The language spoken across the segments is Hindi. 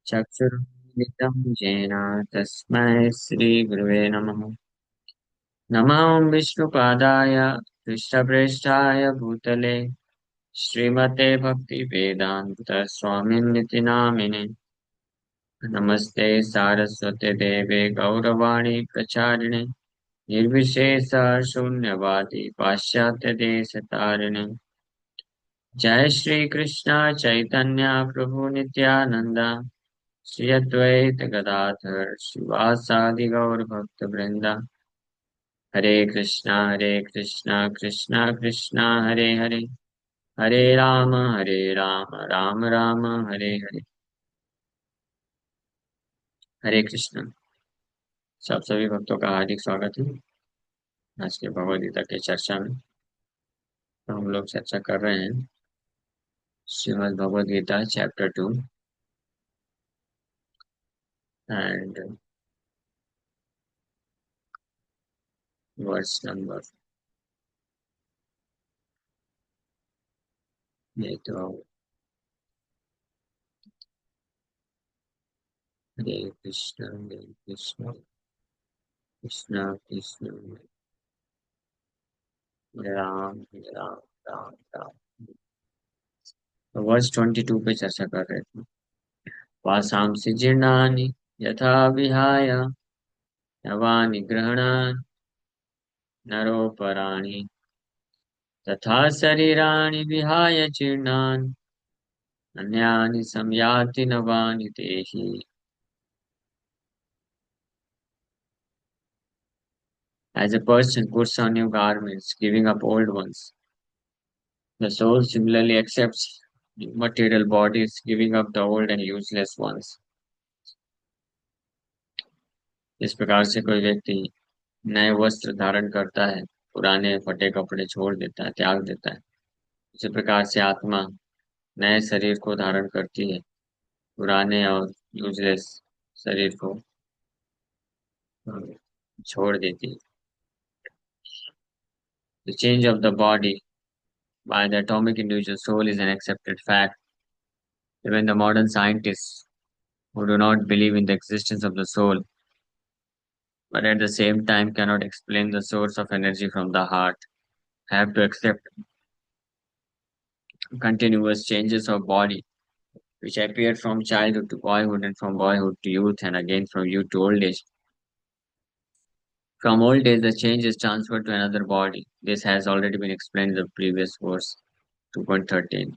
चक्षुरुन्मिलितं येन तस्मै श्रीगुरुवे नमः। नमो विष्णुपादाय कृष्णप्रेष्ठाय भूतले श्रीमते भक्तिवेदान्त स्वामिनिति नामिने। नमस्ते सारस्वते देवे गौरवाणी प्रचारिणे निर्विशेष शून्यवादी पाश्चात्य देश तारिणे। जय श्री कृष्ण चैतन्य प्रभु नित्यानंद श्री अद्वैत गदाधर शिवासादि गौर भक्त वृंदा। हरे कृष्णा कृष्णा कृष्णा हरे हरे, हरे राम राम राम हरे हरे। हरे कृष्ण। सब सभी भक्तों का हार्दिक स्वागत है आज के भगवद गीता के चर्चा में। तो हम लोग चर्चा कर रहे हैं Shrimad Bhagavad Gita chapter 2 and verse number, ये तो हरे कृष्ण कृष्ण कृष्ण हरे राम राम राम। तो वर्स 22 पे चर्चा कर रहे थे। वासांसि जीर्णानि यथा विहाय नवानि गृह्णान् नरोपराणि तथा शरीराणि विहाय जीर्णान् अन्यानि संयाति नवानि देहि। As a person puts on new garments, giving up old ones, the soul similarly accepts new material bodies, giving up the old and useless ones. इस प्रकार से कोई व्यक्ति नए वस्त्र धारण करता है, पुराने फटे कपड़े छोड़ देता है, त्याग देता है। उसी प्रकार से आत्मा नए शरीर को धारण करती है, पुराने और यूजलेस शरीर को छोड़ देती है। The change of the body by the atomic individual soul is an accepted fact. Even the modern scientists who do not believe in the existence of the soul, but at the same time cannot explain the source of energy from the heart, have to accept continuous changes of body which appear from childhood to boyhood and from boyhood to youth and again from youth to old age. From old age, the change is transferred to another body. This has already been explained in the previous verse 2.13.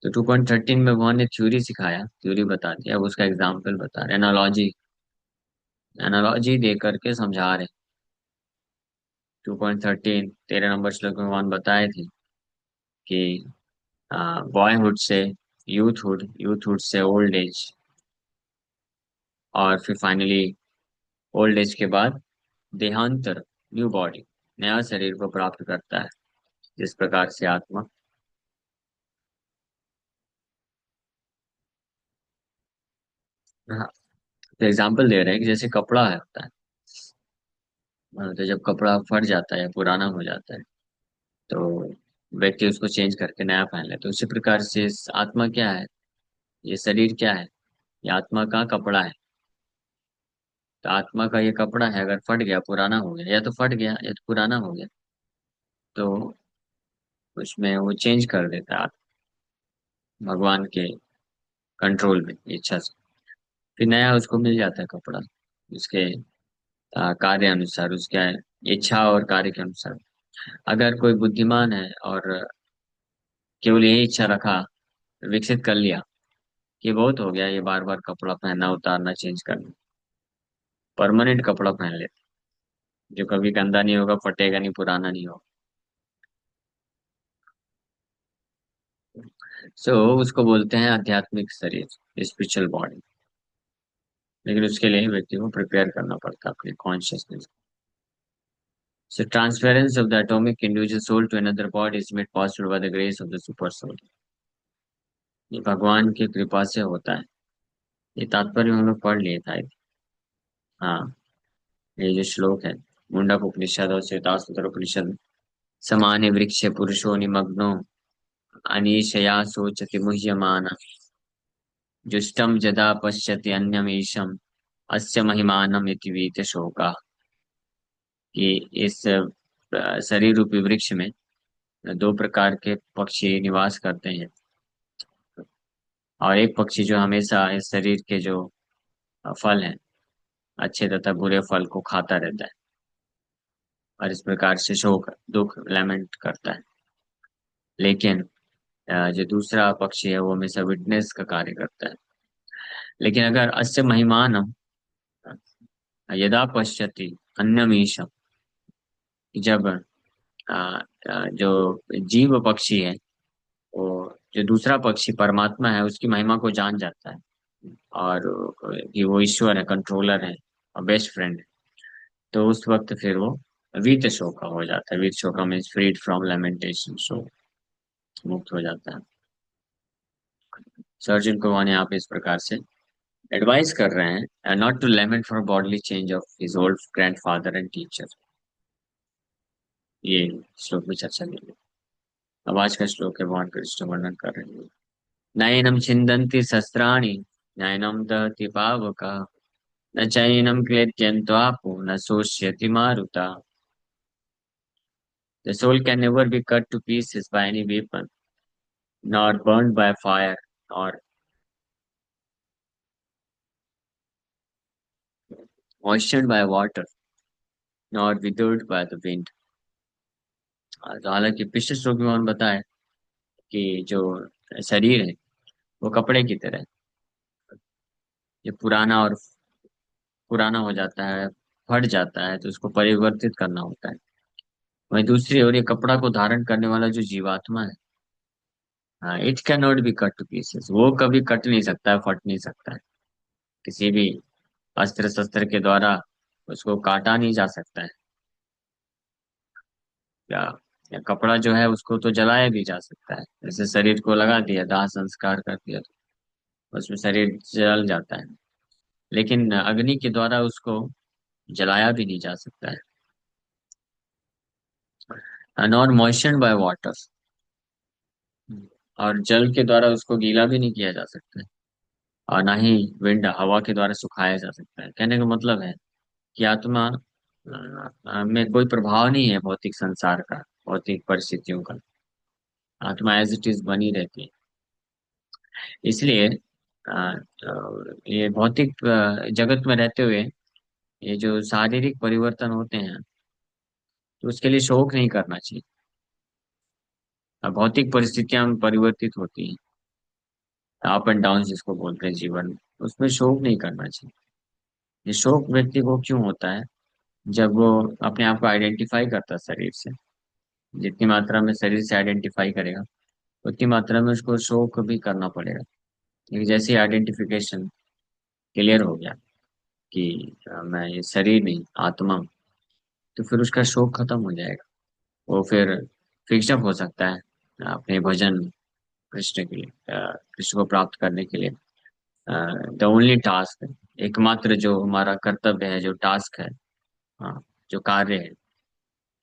तो 2.13 में भगवान ने थ्योरी सिखाया, थ्योरी बता दिया, अब उसका एग्जाम्पल बता रहे, एनालॉजी एनालॉजी दे करके समझा रहे। 2.13 13 नंबर श्लोक में भगवान बताए थे कि बॉयहुड से यूथहुड, यूथहुड से ओल्ड एज, और फिर फाइनली ओल्ड एज के बाद देहांतर, न्यू बॉडी, नया शरीर को प्राप्त करता है। जिस प्रकार से आत्मा, हाँ, तो एग्जाम्पल दे रहे हैं कि जैसे कपड़ा है होता है, तो जब कपड़ा फट जाता है या पुराना हो जाता है तो व्यक्ति उसको चेंज करके नया पहन लेता है। उसी प्रकार से इस आत्मा क्या है, ये शरीर क्या है, ये आत्मा का कपड़ा है। तो आत्मा का ये कपड़ा है, अगर फट गया, पुराना हो गया, या तो फट गया या तो पुराना हो गया, तो उसमें वो चेंज कर देता है भगवान के कंट्रोल में, इच्छा से। फिर नया उसको मिल जाता है कपड़ा, उसके कार्य अनुसार, उसके इच्छा और कार्य के अनुसार। अगर कोई बुद्धिमान है और केवल यही इच्छा रखा, विकसित कर लिया कि बहुत हो गया ये बार बार कपड़ा पहनना, उतारना, चेंज करना, परमानेंट कपड़ा पहन ले जो कभी गंदा नहीं होगा, फटेगा नहीं, पुराना नहीं होगा, सो उसको बोलते हैं आध्यात्मिक शरीर, स्पिरिचुअल बॉडी। लेकिन उसके लिए व्यक्ति को प्रिपेयर करना पड़ता है अपने consciousness. So transference of the atomic individual soul to another body is made possible by the grace of the super soul. ये भगवान की कृपा से होता है। ये तात्पर्य हम लोग पढ़ लिए था। हाँ, ये जो श्लोक है, मुंडक उपनिषद और श्वेताश्वतर उपनिषद, समाने वृक्ष पुरुषो निमग्नो अनीशया सोचति मुह्यमान जुष्टम जदा पश्यति अन्यमीशम अस्य महिमानम इति वीत शोका। कि इस शरीर रूपी वृक्ष में दो प्रकार के पक्षी निवास करते हैं। और एक पक्षी जो हमेशा इस शरीर के जो फल हैं, अच्छे तथा बुरे फल को खाता रहता है और इस प्रकार से शोक दुख लैमेंट करता है। लेकिन जो दूसरा पक्षी है वो हमेशा विटनेस का कार्य करता है। लेकिन अगर अस्य महिमानम यदा पश्यति अन्यमीशम, जब जो जीव पक्षी है वो जो दूसरा पक्षी परमात्मा है उसकी महिमा को जान जाता है और कि वो ईश्वर है, कंट्रोलर है और बेस्ट फ्रेंड है, तो उस वक्त फिर वो वीत शोका हो जाता है। वीत शोका मीन्स फ्रीड फ्रॉम लेमेंटेशन, सो मुक्त हो जाता है। सर्जन को वहां यहाँ पे इस प्रकार से एडवाइस कर रहे हैं, not to lament for bodily change of his old grandfather and teacher. ये श्लोक में चर्चा की गई। अब आज का श्लोक है भगवान कृष्ण वर्णन कर रहे हैं। नैनं छिन्दन्ति शस्त्राणि नैनं दहति पावकः न चैनं क्लेद्यन्त्वापो न शोष्यति मारुता। The soul can never be cut to pieces by any weapon, nor burned by fire, nor moistened by water, nor withered by the wind। तो हालांकि पिछले श्लोक में उन्होंने बताया कि जो शरीर है वो कपड़े की तरह है। ये पुराना हो जाता है, फट जाता है, तो उसको परिवर्तित करना होता है। वहीं दूसरी ओर ये कपड़ा को धारण करने वाला जो जीवात्मा है, हाँ, it can not B cut to pieces. वो कभी कट नहीं सकता है, फट नहीं सकता है। किसी भी अस्त्र शस्त्र के द्वारा उसको काटा नहीं जा सकता है। या, या कपड़ा जो है उसको तो जलाया भी जा सकता है। जैसे शरीर को लगा दिया, दाह संस्कार कर दिया तो उसमें शरीर जल जाता है। लेकिन अग्नि के द्वारा उसको जलाया भी नहीं जा सकता है। नॉट मॉइस्चर्ड बाय वाटर, और जल के द्वारा उसको गीला भी नहीं किया जा सकता है। और ना ही विंड हवा के द्वारा सुखाया जा सकता है। कहने का मतलब है कि आत्मा में कोई प्रभाव नहीं है भौतिक संसार का, भौतिक परिस्थितियों का। आत्मा एज इट इज बनी रहती है। इसलिए ये भौतिक जगत में रहते हुए ये जो शारीरिक परिवर्तन होते हैं तो उसके लिए शोक नहीं करना चाहिए। भौतिक परिस्थितियां परिवर्तित होती हैं, अप एंड डाउन जिसको बोलते हैं जीवन में, उसमें शोक नहीं करना चाहिए। ये शोक व्यक्ति को क्यों होता है? जब वो अपने आप को आइडेंटिफाई करता है शरीर से। जितनी मात्रा में शरीर से आइडेंटिफाई करेगा उतनी मात्रा में उसको शोक भी करना पड़ेगा। लेकिन जैसे आइडेंटिफिकेशन क्लियर हो गया कि मैं ये शरीर नहीं आत्मा हूं, तो फिर उसका शोक खत्म हो जाएगा। वो फिर फिक्सअप हो सकता है अपने भजन कृष्ण के लिए, कृष्ण को प्राप्त करने के लिए। द ओनली टास्क, एकमात्र जो हमारा कर्तव्य है, जो टास्क है, हाँ, जो कार्य है,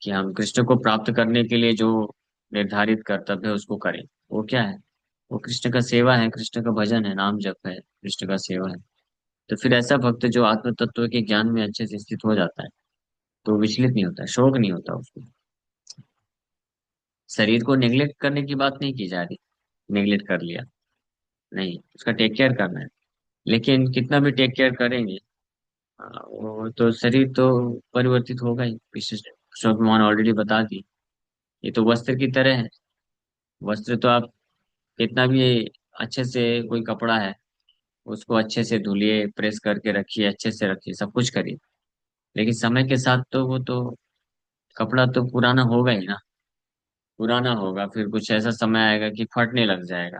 कि हम कृष्ण को प्राप्त करने के लिए जो निर्धारित कर्तव्य है उसको करें। वो क्या है? वो कृष्ण का सेवा है, कृष्ण का भजन है, नाम जप है, कृष्ण का सेवा है। तो फिर ऐसा भक्त जो आत्म तत्व के ज्ञान में अच्छे से स्थित हो जाता है तो विचलित नहीं होता, शोक नहीं होता उसको। शरीर को नेग्लेक्ट करने की बात नहीं की जा रही, नेग्लेक्ट कर लिया नहीं, उसका टेक केयर करना है। लेकिन कितना भी टेक केयर करेंगे, वो तो शरीर तो परिवर्तित होगा ही। पिछले श्लोक में ऑलरेडी बता दी, ये तो वस्त्र की तरह है। वस्त्र तो आप कितना भी अच्छे से, कोई कपड़ा है उसको अच्छे से धुलिए, प्रेस करके रखिए, अच्छे से रखिए, सब कुछ करिए, लेकिन समय के साथ तो वो तो कपड़ा तो पुराना होगा ही ना। पुराना होगा, फिर कुछ ऐसा समय आएगा कि फटने लग जाएगा।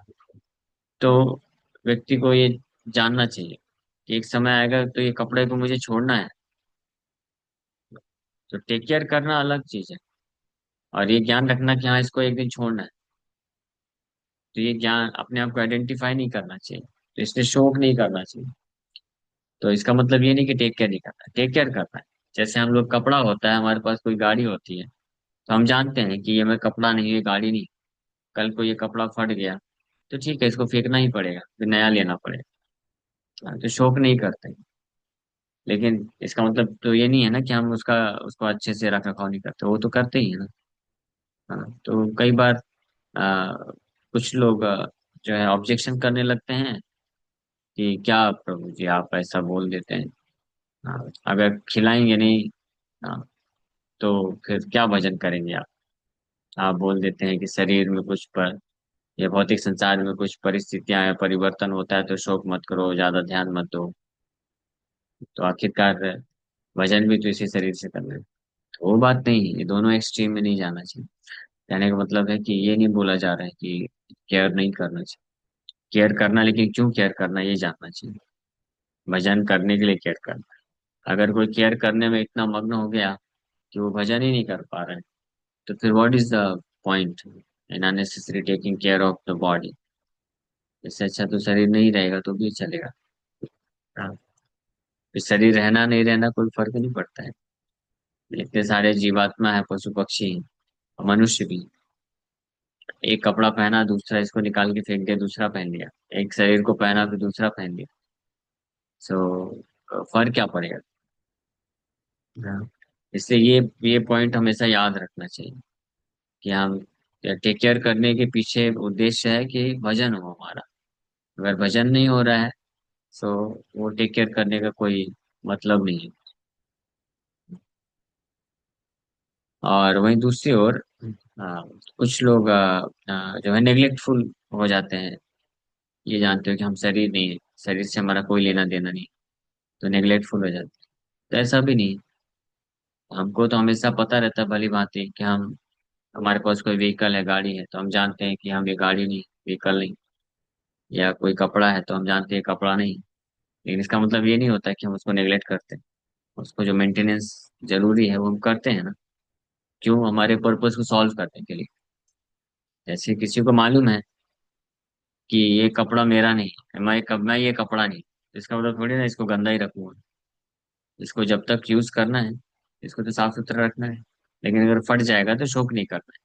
तो व्यक्ति को ये जानना चाहिए कि एक समय आएगा तो ये कपड़े को मुझे छोड़ना है। तो टेक केयर करना अलग चीज है, और ये ज्ञान रखना कि हाँ इसको एक दिन छोड़ना है। तो ये ज्ञान अपने आप को आइडेंटिफाई नहीं करना चाहिए, तो इसलिए शोक नहीं करना चाहिए। तो इसका मतलब ये नहीं कि टेक केयर नहीं करना, टेक केयर करना है। जैसे हम लोग, कपड़ा होता है, हमारे पास कोई गाड़ी होती है तो हम जानते हैं कि ये मैं कपड़ा नहीं, ये गाड़ी नहीं। कल को ये कपड़ा फट गया तो ठीक है, इसको फेंकना ही पड़ेगा, फिर नया लेना पड़ेगा। हाँ, तो शौक नहीं करते। लेकिन इसका मतलब तो ये नहीं है ना कि हम उसका उसको अच्छे से रख रखाव नहीं करते, वो तो करते ही है ना। हाँ, तो कई बार आ, कुछ लोग जो है ऑब्जेक्शन करने लगते हैं कि क्या प्रभु जी आप ऐसा बोल देते हैं। हाँ, अगर खिलाएंगे नहीं, हाँ, तो फिर क्या भजन करेंगे आप बोल देते हैं कि शरीर में कुछ पर या भौतिक संसार में कुछ परिस्थितियां या परिवर्तन होता है तो शोक मत करो, ज्यादा ध्यान मत दो। तो आखिरकार भजन भी तो इसी शरीर से करना है। तो वो बात नहीं है, ये दोनों एक्सट्रीम में नहीं जाना चाहिए। कहने का मतलब है कि ये नहीं बोला जा रहा है कि केयर नहीं करना चाहिए। केयर करना, लेकिन क्यों केयर करना ये जानना चाहिए। भजन करने के लिए केयर करना। अगर कोई केयर करने में इतना मग्न हो गया कि वो भजन ही नहीं कर पा रहा है, तो फिर what is the point in unnecessary taking care of the body. इससे अच्छा तो शरीर नहीं रहेगा तो भी चलेगा। हाँ, तो शरीर रहना नहीं रहना कोई फर्क नहीं पड़ता है। इतने सारे जीवात्मा है, पशु पक्षी हैं, और मनुष्य भी। एक कपड़ा पहना, दूसरा इसको निकाल के फेंक दिया, दूसरा पहन लिया। एक शरीर को पहना फिर दूसरा पहन लिया। सो फर्क क्या पड़ेगा। हाँ, इसलिए ये पॉइंट हमेशा याद रखना चाहिए कि हम टेक केयर करने के पीछे उद्देश्य है कि भजन हो हमारा। अगर भजन नहीं हो रहा है तो वो टेक केयर करने का कोई मतलब नहीं है। और वहीं दूसरी ओर कुछ लोग जो है नेग्लेक्टफुल हो जाते हैं। ये जानते हो कि हम शरीर नहीं है, शरीर से हमारा कोई लेना देना नहीं, तो नेग्लेक्टफुल हो जाते हैं। तो ऐसा भी नहीं। हमको तो हमेशा पता रहता है भली भांति कि हम हमारे पास कोई व्हीकल है, गाड़ी है, तो हम जानते हैं कि हम ये गाड़ी नहीं, व्हीकल नहीं। या कोई कपड़ा है तो हम जानते हैं कपड़ा नहीं। लेकिन इसका मतलब ये नहीं होता कि हम उसको नेग्लेक्ट करते हैं। उसको जो मेंटेनेंस जरूरी है वो हम करते हैं ना। क्यों, हमारे पर्पज को सॉल्व करने के लिए। जैसे किसी को मालूम है कि ये कपड़ा मेरा नहीं है, मैं ये कपड़ा नहीं, इसका मतलब थोड़ी ना इसको गंदा ही रखूंगा। इसको जब तक यूज करना है, इसको तो साफ सुथरा रखना है। लेकिन अगर फट जाएगा तो शोक नहीं करना है।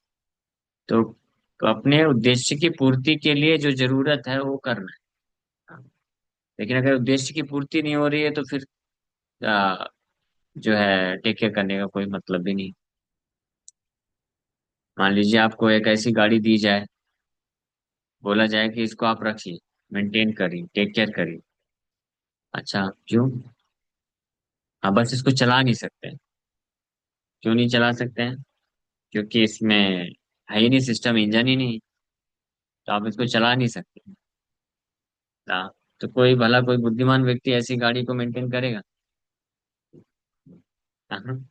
तो अपने उद्देश्य की पूर्ति के लिए जो जरूरत है वो करना है। लेकिन अगर उद्देश्य की पूर्ति नहीं हो रही है तो फिर आ, जो है टेक केयर करने का कोई मतलब भी नहीं। मान लीजिए आपको एक ऐसी गाड़ी दी जाए, बोला जाए कि इसको आप रखिए, मेंटेन करिए, टेक केयर करिए। अच्छा, क्यों? आप बस इसको चला नहीं सकते। क्यों नहीं चला सकते हैं? क्योंकि इसमें है ही नहीं सिस्टम, इंजन ही नहीं। तो आप इसको चला नहीं सकते। हाँ, तो कोई भला कोई बुद्धिमान व्यक्ति ऐसी गाड़ी को मेंटेन करेगा? हाँ,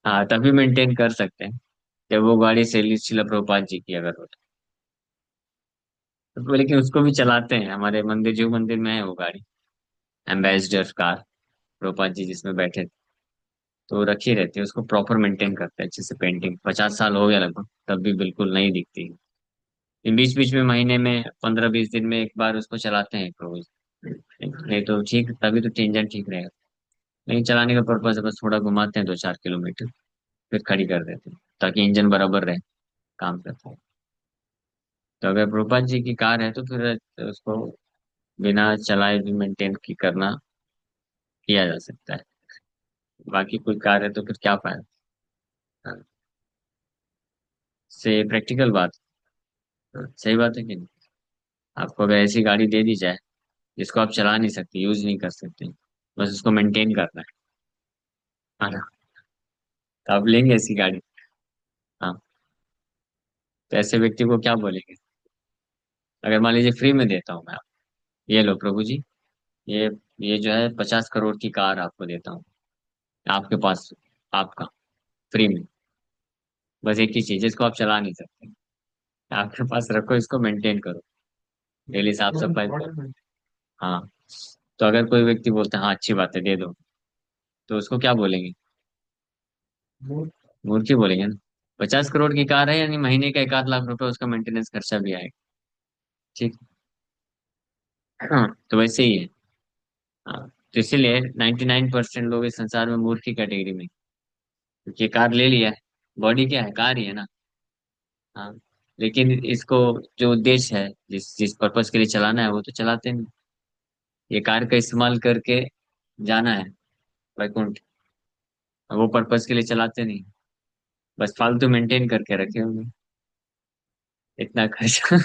हाँ, तभी मेंटेन कर सकते हैं जब वो गाड़ी शिला प्रभुपाद जी की अगर हो तो। लेकिन उसको भी चलाते हैं, हमारे मंदिर, जो मंदिर में है वो गाड़ी, एम्बेसडर कार, प्रभुपाद जी जिसमें बैठे थे। तो रखी रहती है, उसको प्रॉपर मेंटेन करते हैं अच्छे से। पेंटिंग 50 साल हो गया लगभग, तब भी बिल्कुल नहीं दिखती। बीच बीच में महीने में 15-20 दिन में एक बार उसको चलाते हैं रोज। नहीं तो ठीक, तभी तो इंजन ठीक रहेगा। लेकिन चलाने का पर्पज है बस, थोड़ा घुमाते हैं 2-4 किलोमीटर, फिर खड़ी कर देते हैं ताकि इंजन बराबर रहे, काम करता है। तो अगर प्रभुपाद जी की कार है तो फिर उसको बिना चलाए भी मेंटेन की करना किया जा सकता है। बाकी कोई कार है तो फिर क्या फायदा। हाँ, से प्रैक्टिकल बात। हाँ, सही बात है कि नहीं। आपको अगर ऐसी गाड़ी दे दी जाए जिसको आप चला नहीं सकते, यूज नहीं कर सकते, बस उसको मेंटेन करना है ना, तो आप लेंगे ऐसी गाड़ी? हाँ, तो ऐसे व्यक्ति को क्या बोलेंगे? अगर मान लीजिए फ्री में देता हूँ मैं, आप ये लो प्रभु जी, ये ये जो है 50 करोड़ की कार आपको देता हूँ, आपके पास, आपका, फ्री में। बस एक ही चीज जिसको आप चला नहीं सकते, आपके पास रखो, इसको मेंटेन करो, डेली साफ सफाई करो। हाँ, तो अगर कोई व्यक्ति बोलता है हाँ अच्छी बात है दे दो, तो उसको क्या बोलेंगे? मूर्ख ही बोलेंगे ना। 50 करोड़ की कार है, यानी महीने का 1 आध लाख रुपए उसका मेंटेनेंस खर्चा भी आएगा। ठीक। हाँ, तो वैसे ही है। हाँ, तो इसीलिए 99% लोग इस संसार में मूर्ख की कैटेगरी में, क्योंकि कार ले लिया है। बॉडी क्या है, कार ही है ना। हाँ, लेकिन इसको जो उद्देश्य है, जिस जिस पर्पज के लिए चलाना है वो तो चलाते नहीं। ये कार का इस्तेमाल करके जाना है वैकुंठ। वो पर्पस के लिए चलाते नहीं, बस फालतू मेंटेन करके रखे होंगे। इतना खर्चा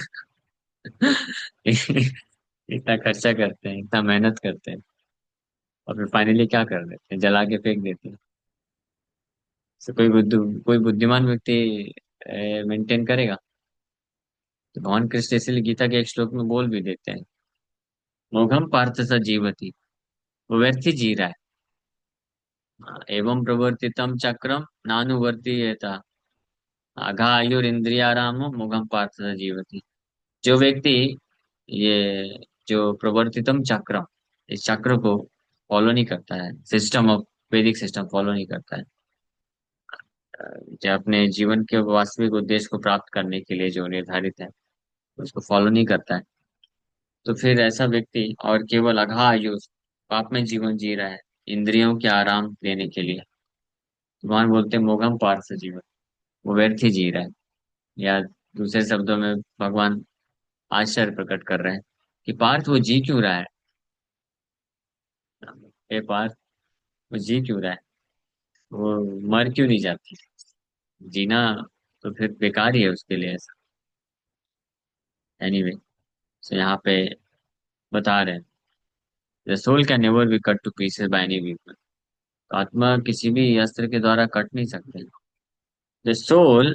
इतना खर्चा करते हैं, इतना मेहनत करते हैं, और फिर फाइनली क्या कर देते हैं, जला के फेंक देते हैं। तो कोई बुद्धिमान व्यक्ति मेंटेन करेगा? तो भगवान कृष्ण इसलिए गीता के एक श्लोक में बोल भी देते हैं, मोघम पार्थ स जीवति, वो व्यर्थ ही जी रहा है। हाँ, एवं प्रवर्तितम चक्रम नानुवर्ती आघा आयुर इंद्रियारामो मोघम पार्थ स जीवति। जो व्यक्ति ये जो प्रवर्तितम चक्र, इस चक्र को फॉलो नहीं करता है, सिस्टम ऑफ वैदिक सिस्टम फॉलो नहीं करता है, जो अपने जीवन के वास्तविक उद्देश्य को प्राप्त करने के लिए जो निर्धारित है उसको फॉलो नहीं करता है, तो फिर ऐसा व्यक्ति और केवल अघा आयु पाप में जीवन जी रहा है, इंद्रियों के आराम देने के लिए। भगवान बोलते हैं मोघम पार्थ जीवन, वो व्यर्थ ही जी रहा है। या दूसरे शब्दों में भगवान आश्चर्य प्रकट कर रहे हैं कि पार्थ वो जी क्यों रहा है। हे पार्थ, वो जी क्यों रहा है, वो मर क्यों नहीं जाती, जीना तो फिर बेकार ही है उसके लिए ऐसा। एनीवे, so यहाँ पे बता रहे हैं, the soul can never be cut to pieces by any weapon. आत्मा किसी भी अस्त्र के द्वारा कट नहीं सकते। द सोल,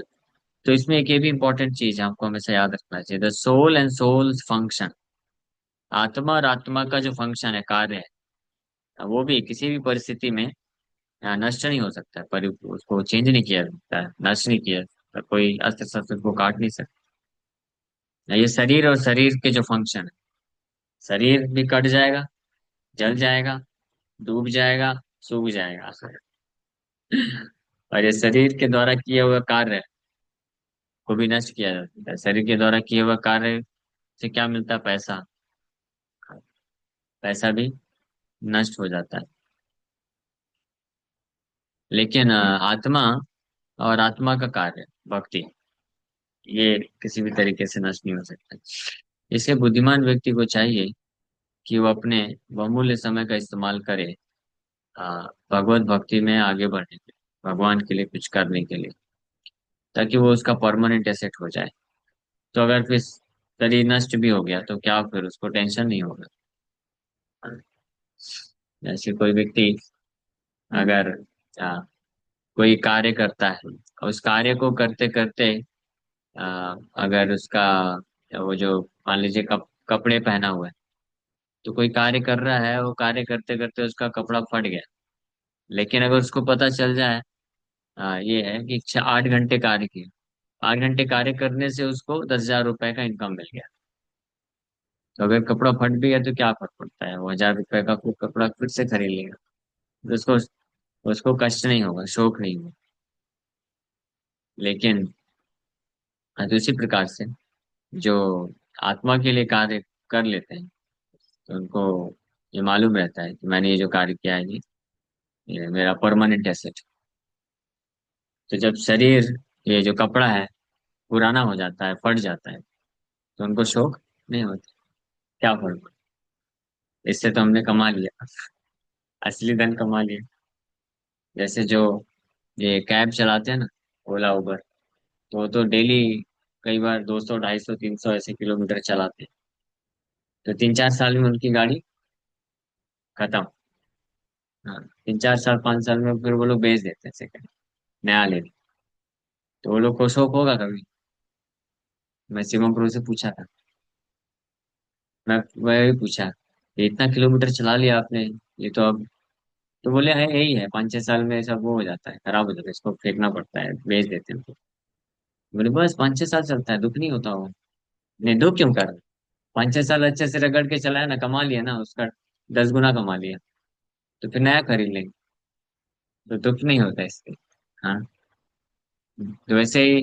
तो इसमें एक ये भी इंपॉर्टेंट चीज है हमको हमेशा याद रखना चाहिए, the soul and soul's function. आत्मा और आत्मा का जो फंक्शन है, कार्य है, वो भी किसी भी परिस्थिति में नष्ट नहीं हो सकता है, पर उसको चेंज नहीं किया जा सकता है, नष्ट नहीं किया जा सकता, कोई अस्त्र शस्त्र को काट नहीं सकता। ये शरीर और शरीर के जो फंक्शन है, शरीर भी कट जाएगा, जल जाएगा, डूब जाएगा, सूख जाएगा। और ये शरीर के द्वारा किया हुआ कार्य को भी नष्ट किया जा सकता है। शरीर के द्वारा किया हुआ कार्य से क्या मिलता है? पैसा। पैसा भी नष्ट हो जाता है। लेकिन आत्मा और आत्मा का कार्य भक्ति, ये किसी भी तरीके से नष्ट नहीं हो सकता। इसलिए बुद्धिमान व्यक्ति को चाहिए कि वो अपने बहुमूल्य समय का इस्तेमाल करे भगवत भक्ति में आगे बढ़ने के लिए, भगवान के लिए कुछ करने के लिए, ताकि वो उसका परमानेंट एसेट हो जाए। तो अगर फिर शरीर नष्ट भी हो गया तो क्या, फिर उसको टेंशन नहीं होगा। जैसे कोई व्यक्ति अगर आ, कोई कार्य करता है, और उस कार्य को करते करते अगर उसका वो जो मान लीजिए कपड़े पहना हुआ है, तो कोई कार्य कर रहा है, वो कार्य करते करते उसका कपड़ा फट गया, लेकिन अगर उसको पता चल जाए ये है कि 8 घंटे कार्य किए, 8 घंटे कार्य करने से उसको 10,000 रुपए का इनकम मिल गया, तो अगर कपड़ा फट भी है तो क्या फर्क पड़ता है, वो 1,000 रुपए का फिर कपड़ा फिर से खरीद लेगा। तो उसको उसको कष्ट नहीं होगा, शोक नहीं होगा। लेकिन तो इसी प्रकार से जो आत्मा के लिए कार्य कर लेते हैं, तो उनको ये मालूम रहता है कि मैंने ये जो कार्य किया है ये मेरा परमानेंट एसेट। तो जब शरीर, ये जो कपड़ा है, पुराना हो जाता है, फट जाता है, तो उनको शोक नहीं होता। क्या फर्क पड़ता? इससे तो हमने कमा लिया, असली धन कमा लिया। जैसे जो ये कैब चलाते हैं ना, ओला उबर, तो वो तो डेली कई बार 200 250 300 ऐसे किलोमीटर चलाते हैं, तो 3 4 साल में उनकी गाड़ी खत्म। हाँ, 3 4 साल 5 साल में फिर वो लोग बेच देते हैं सेकंड, नया लेते। तो वो लोग को शौक होगा कभी? मैं शिवम प्रो से पूछा था, मैं वही पूछा, ये इतना किलोमीटर चला लिया आपने, ये तो अब, तो बोले है यही है, 5 6 साल में सब वो हो जाता है, खराब हो जाता है, इसको फेंकना पड़ता है, बेच देते हैं। बोले बस 5 6 साल चलता है, दुख नहीं होता हो? नहीं, दुख क्यों कर रहे? 5 6 साल अच्छे से रगड़ के चलाया ना, कमा लिया ना उसका 10 गुना कमा लिया, तो फिर नया खरीद लेंगे, तो दुख नहीं होता इससे। हाँ, तो वैसे ही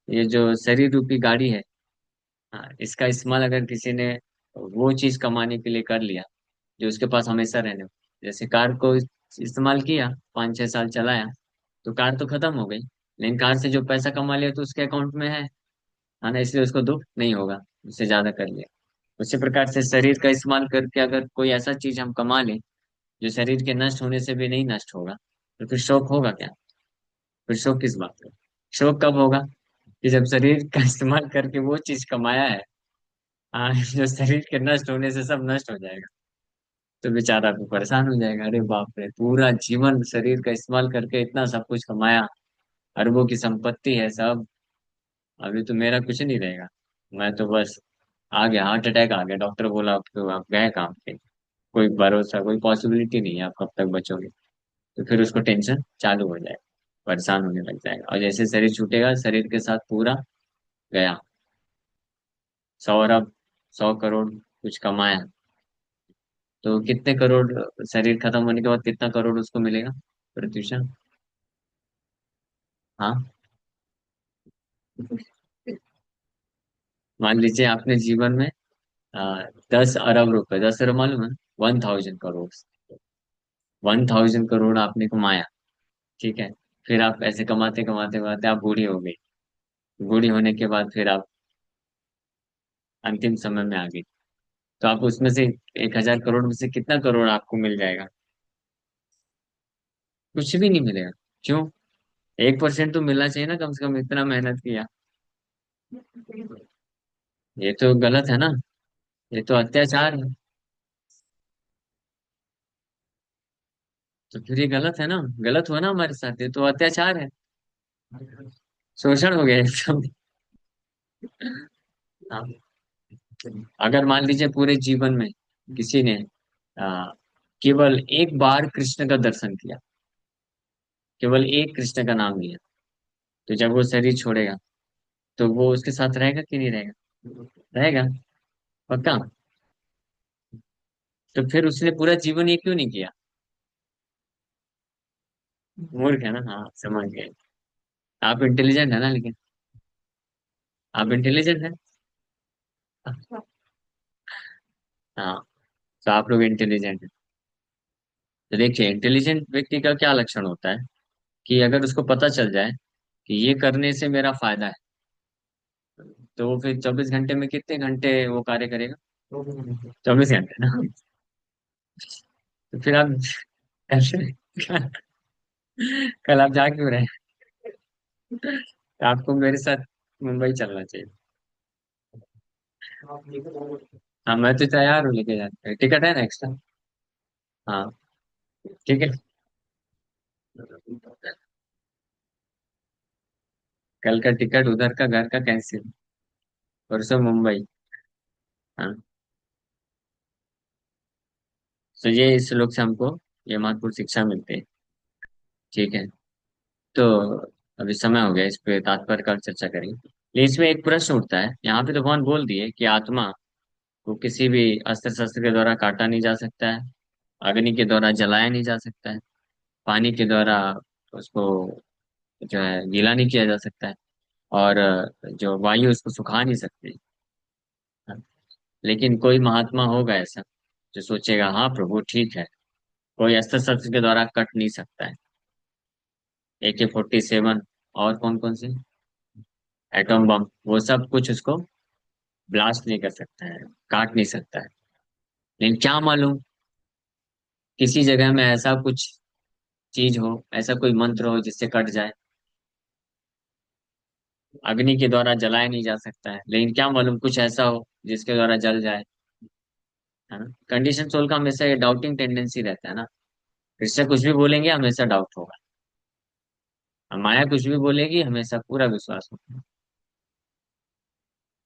ये जो शरीर रूपी गाड़ी है, हाँ, इसका इस्तेमाल अगर किसी ने वो चीज कमाने के लिए कर लिया जो उसके पास हमेशा रहने, जैसे कार को इस्तेमाल किया, 5 6 साल चलाया, तो कार तो खत्म हो गई, लेकिन कार से जो पैसा कमा लिया तो उसके अकाउंट में है ना, इसलिए उसको दुख नहीं होगा, उससे ज्यादा कर लिया। उसी प्रकार से शरीर का इस्तेमाल करके अगर कोई ऐसा चीज हम कमा लें जो शरीर के नष्ट होने से भी नहीं नष्ट होगा, तो फिर शौक होगा क्या? फिर शौक किस बात का? शौक कब होगा? कि जब शरीर का इस्तेमाल करके वो चीज कमाया है, जो शरीर के नष्ट होने से सब नष्ट हो जाएगा, तो बेचारा भी परेशान हो जाएगा। अरे बाप रे, पूरा जीवन शरीर का इस्तेमाल करके इतना सब कुछ कमाया, अरबों की संपत्ति है सब, अभी तो मेरा कुछ नहीं रहेगा। मैं तो बस, आ गया हार्ट अटैक आ गया, डॉक्टर बोला अब तो आप गए काम पे, कोई भरोसा कोई पॉसिबिलिटी नहीं है आप कब तक बचोगे। तो फिर उसको टेंशन चालू हो जाएगा, परेशान होने लग जाएगा, और जैसे शरीर छूटेगा शरीर के साथ पूरा गया। 100 अरब, 100 करोड़ कुछ कमाया, तो कितने करोड़ शरीर खत्म होने के बाद कितना करोड़ उसको मिलेगा? प्रत्युषा। हाँ, मान लीजिए आपने जीवन में 10 अरब रुपए, 10 अरब मालूम है? 1000 करोड़, 1000 करोड़ आपने कमाया, ठीक है। फिर आप ऐसे कमाते कमाते कमाते आप बूढ़ी हो गई, बूढ़ी होने के बाद फिर आप अंतिम समय में आ गई, तो आप उसमें से 1000 करोड़ में से कितना करोड़ आपको मिल जाएगा? कुछ भी नहीं मिलेगा। क्यों? 1% तो मिलना चाहिए ना कम से कम, इतना मेहनत किया। ये तो गलत है ना, ये तो अत्याचार है। तो फिर ये गलत है ना, गलत हुआ ना हमारे साथ, ये तो अत्याचार है, शोषण हो गया एकदम। हाँ। अगर मान लीजिए पूरे जीवन में किसी ने आ, केवल एक बार कृष्ण का दर्शन किया, केवल एक कृष्ण का नाम लिया, तो जब वो शरीर छोड़ेगा तो वो उसके साथ रहेगा कि नहीं रहेगा? रहेगा, पक्का। तो फिर उसने पूरा जीवन ये क्यों नहीं किया? मूर्ख है ना, हाँ समझ गए। आप इंटेलिजेंट है ना, लेकिन आप इंटेलिजेंट है। हाँ, तो आप लोग इंटेलिजेंट है। तो देखिए इंटेलिजेंट व्यक्ति का क्या लक्षण होता है, कि अगर उसको पता चल जाए कि ये करने से मेरा फायदा है, तो वो फिर 24 घंटे में कितने घंटे वो कार्य करेगा? 24 घंटे ना। तो फिर आप कल कल आप जा क्यों रहे? तो आपको मेरे साथ मुंबई चलना चाहिए। हाँ मैं तो तैयार हूँ लेके जाने, टिकट है ना एक्स्ट्रा? हाँ, ठीक है। कल का टिकट, उधर का घर का कैंसिल, परसों मुंबई। हाँ, तो ये इस श्लोक से हमको ये महत्वपूर्ण शिक्षा मिलती है, ठीक है। तो अभी समय हो गया, इस पे तात्पर्य का चर्चा करेंगे, लेकिन इसमें एक प्रश्न उठता है, यहाँ पे तो भगवान बोल दिए कि आत्मा को किसी भी अस्त्र शस्त्र के द्वारा काटा नहीं जा सकता है, अग्नि के द्वारा जलाया नहीं जा सकता है, पानी के द्वारा उसको जो है गीला नहीं किया जा सकता है, और जो वायु उसको सुखा नहीं सकती। लेकिन कोई महात्मा होगा ऐसा जो सोचेगा हाँ प्रभु ठीक है, कोई अस्त्र शस्त्र के द्वारा कट नहीं सकता है, AK-47 और कौन कौन से एटॉम बम, वो सब कुछ उसको ब्लास्ट नहीं कर सकता है, काट नहीं सकता है। लेकिन क्या मालूम किसी जगह में ऐसा कुछ चीज हो, ऐसा कोई मंत्र हो जिससे कट जाए। अग्नि के द्वारा जलाया नहीं जा सकता है, लेकिन क्या मालूम कुछ ऐसा हो जिसके द्वारा जल जाए, है ना। कंडीशन सोल का हमेशा ये डाउटिंग टेंडेंसी रहता है ना, कृष्ण कुछ भी बोलेंगे हमेशा डाउट होगा, और माया कुछ भी बोलेगी हमेशा पूरा विश्वास होगा।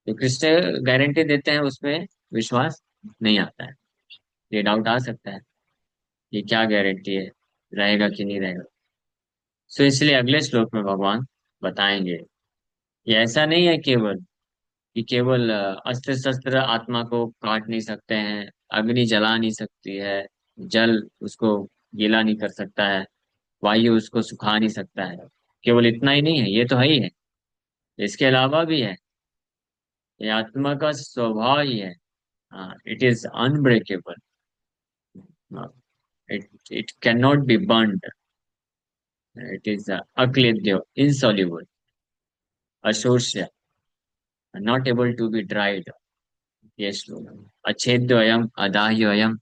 तो कृष्ण गारंटी देते हैं, उसमें विश्वास नहीं आता है, ये डाउट आ सकता है, ये क्या गारंटी है, रहेगा कि नहीं रहेगा। सो इसलिए अगले श्लोक में भगवान बताएंगे, ये ऐसा नहीं है केवल कि केवल अस्त्र शस्त्र आत्मा को काट नहीं सकते हैं, अग्नि जला नहीं सकती है, जल उसको गीला नहीं कर सकता है, वायु उसको सुखा नहीं सकता है, केवल इतना ही नहीं है, ये तो है ही है, इसके अलावा भी है। ये आत्मा का स्वभाव ही है, it is unbreakable, it can not be burned, it is अक्लेद्य, insoluble, अशोष्य, not able to be dried, ये श्लोक, अच्छेद्योयम अदाह्योयम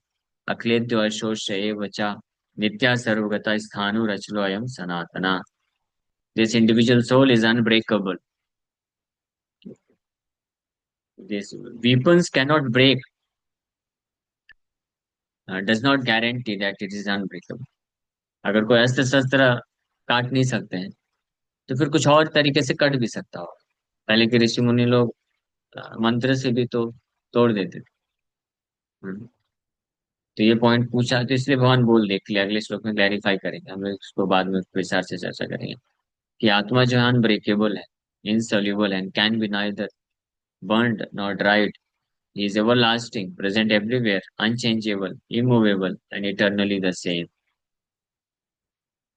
अक्लेद्यो अशोष एव च नित्या सर्वगता स्थाणुरचलोयम सनातना। This individual soul is unbreakable. This weapons cannot break, does not guarantee that it is unbreakable. अगर कोई अस्त्र शस्त्र काट नहीं सकते हैं तो फिर कुछ और तरीके से कट भी सकता हो। पहले के ऋषि मुनि लोग मंत्र से भी तो तोड़ देते थे। हम्म। तो ये पॉइंट पूछा तो इसलिए भगवान बोल देख लिया, अगले श्लोक में क्लैरिफाई करेंगे हम लोग, इसको बाद में विस्तार से चर्चा करेंगे कि आत्मा जो है अनब्रेकेबल है, insoluble and can be neither burned nor dried. He is everlasting, present everywhere, unchangeable, immovable, and eternally the same.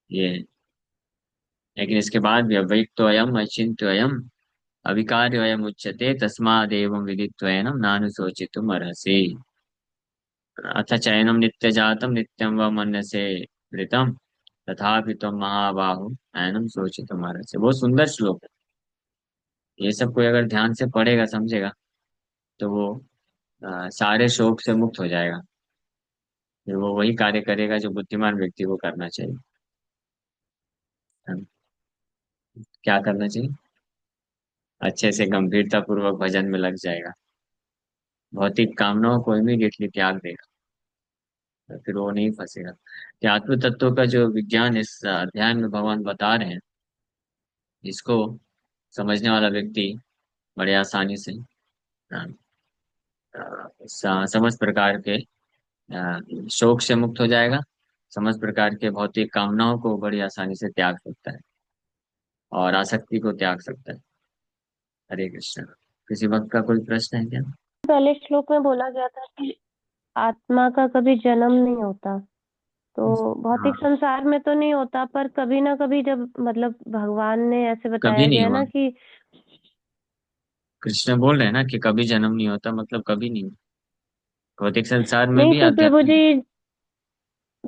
ये है। लेकिन इसके बाद भी अव्यक्तो अयम अचिंत्यो अयम अविकार्यो अयम उच्यते तस्मादेवं विदित्वैनं नानुशोचितुम् अर्हसि। अथ चैनं नित्यजातं नित्यं वा मन्यसे मृतम् तथापि त्वं महाबाहो नैनं शोचितुम् अर्हसि। बहुत सुंदर श्लोक है। ये सब कोई अगर ध्यान से पढ़ेगा समझेगा तो वो सारे शोक से मुक्त हो जाएगा। फिर वो वही कार्य करेगा जो बुद्धिमान व्यक्ति को करना चाहिए। हाँ, क्या करना चाहिए? अच्छे से गंभीरता पूर्वक भजन में लग जाएगा, भौतिक कामनाओं को इमीडिएटली त्याग देगा, तो फिर वो नहीं फंसेगा। कि आत्म तत्व का जो विज्ञान इस अध्याय में भगवान बता रहे हैं, इसको समझने वाला व्यक्ति बड़े आसानी से अ, समस्त प्रकार के शोक से मुक्त हो जाएगा, समस्त प्रकार के भौतिक कामनाओं को बड़ी आसानी से त्याग सकता है और आसक्ति को त्याग सकता है। हरे कृष्ण। किसी वक्त का कोई प्रश्न है क्या? पहले श्लोक में बोला गया था कि आत्मा का कभी जन्म नहीं होता, तो भौतिक हाँ, संसार में तो नहीं होता, पर कभी ना कभी जब मतलब भगवान ने ऐसे कभी बताया नहीं गया हुआ। ना कि कृष्ण बोल रहे हैं ना कि कभी जन्म नहीं होता, मतलब कभी नहीं। भौतिक संसार में नहीं, भी तो आध्यात्मिक।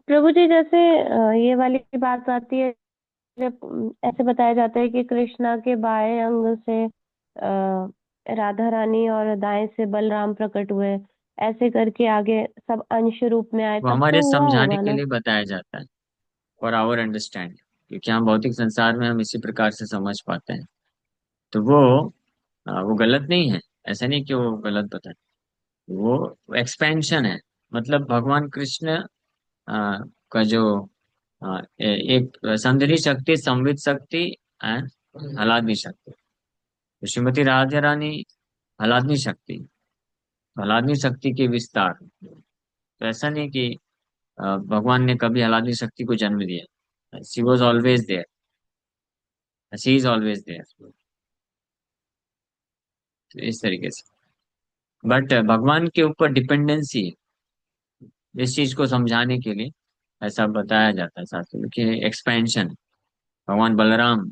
प्रभु जी जैसे ये वाली बात आती है जब ऐसे बताया जाता है कि कृष्णा के बाएं अंग से राधा रानी और दाएं से बलराम प्रकट हुए, ऐसे करके आगे सब अंश रूप में आए, वो तब हमारे तो हुआ समझाने होगा के ना। लिए बताया जाता है, फॉर आवर अंडरस्टैंडिंग, क्योंकि हम भौतिक संसार में हम इसी प्रकार से समझ पाते हैं। तो वो गलत नहीं है। ऐसा नहीं कि वो गलत बताए। वो एक्सपेंशन है। मतलब भगवान कृष्ण का जो एक संदरी शक्ति, संवित शक्ति एंड हलादनी शक्ति। तो श्रीमती राधा रानी हलादनी शक्ति, हलादनी शक्ति के विस्तार। तो ऐसा नहीं कि भगवान ने कभी हलादनी शक्ति को जन्म दिया। She was always there, she is always there. तो इस तरीके से, बट भगवान के ऊपर डिपेंडेंसी है, इस चीज को समझाने के लिए ऐसा बताया जाता है शास्त्र में कि एक्सपेंशन। भगवान बलराम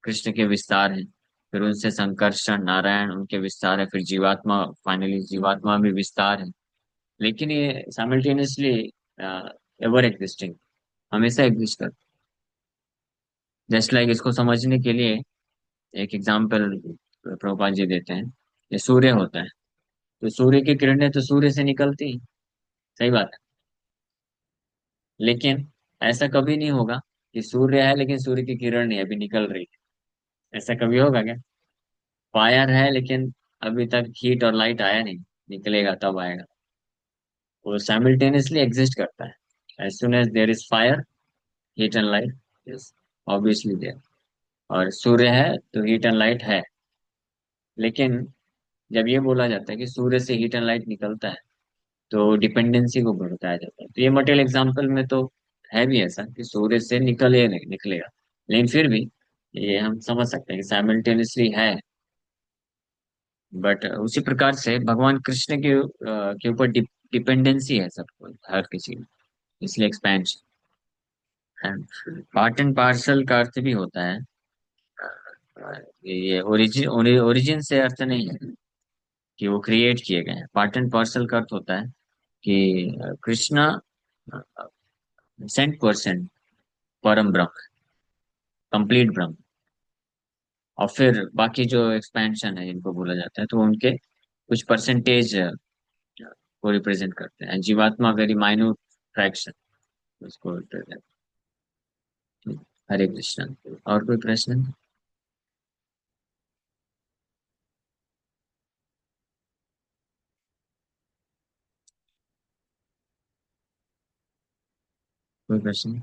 कृष्ण के विस्तार हैं, फिर उनसे संकर्षण नारायण उनके विस्तार है, फिर जीवात्मा, फाइनली जीवात्मा भी विस्तार है। लेकिन ये साइमल्टेनियसली एवर एग्जिस्टिंग, हमेशा एग्जिस्ट कर। जस्ट लाइक इसको समझने के लिए एक एग्जाम्पल प्रभुपाद जी देते हैं। ये सूर्य होता है, तो सूर्य की किरणें तो सूर्य से निकलती हैं, सही बात है। लेकिन ऐसा कभी नहीं होगा कि सूर्य है लेकिन सूर्य की किरण नहीं अभी निकल रही है। ऐसा कभी होगा क्या? फायर है लेकिन अभी तक हीट और लाइट आया नहीं, निकलेगा तब आएगा। वो साइमल्टेनियसली एग्जिस्ट करता है। As soon as there is fire, heat and light is obviously there. और सूर्य है तो हीट एंड लाइट है। लेकिन जब ये बोला जाता है कि सूर्य से हीट एंड लाइट निकलता है, तो डिपेंडेंसी को बताया जाता है। तो ये मटेरियल एग्जाम्पल में तो है भी ऐसा कि सूर्य से निकले नहीं निकलेगा, लेकिन फिर भी ये हम समझ सकते हैं कि साइमल्टेनियसली है। बट उसी प्रकार से भगवान कृष्ण के ऊपर डिपेंडेंसी है सबको, हर किसी में। इसलिए expansion and part and parcel का अर्थ भी होता है। ये ओरिजिन से अर्थ नहीं है कि वो क्रिएट किए गए हैं। पार्ट एंड पार्सल का अर्थ होता है कि कृष्णा सेंट परसेंट परम ब्रह्म, कंप्लीट ब्रह्म। और फिर बाकी जो एक्सपेंशन है जिनको बोला जाता है तो उनके कुछ परसेंटेज को रिप्रेजेंट करते हैं। जीवात्मा वेरी माइन्यूट फ्रैक्शन उसको represent- हरे कृष्ण। और कोई प्रश्न? कोई प्रश्न?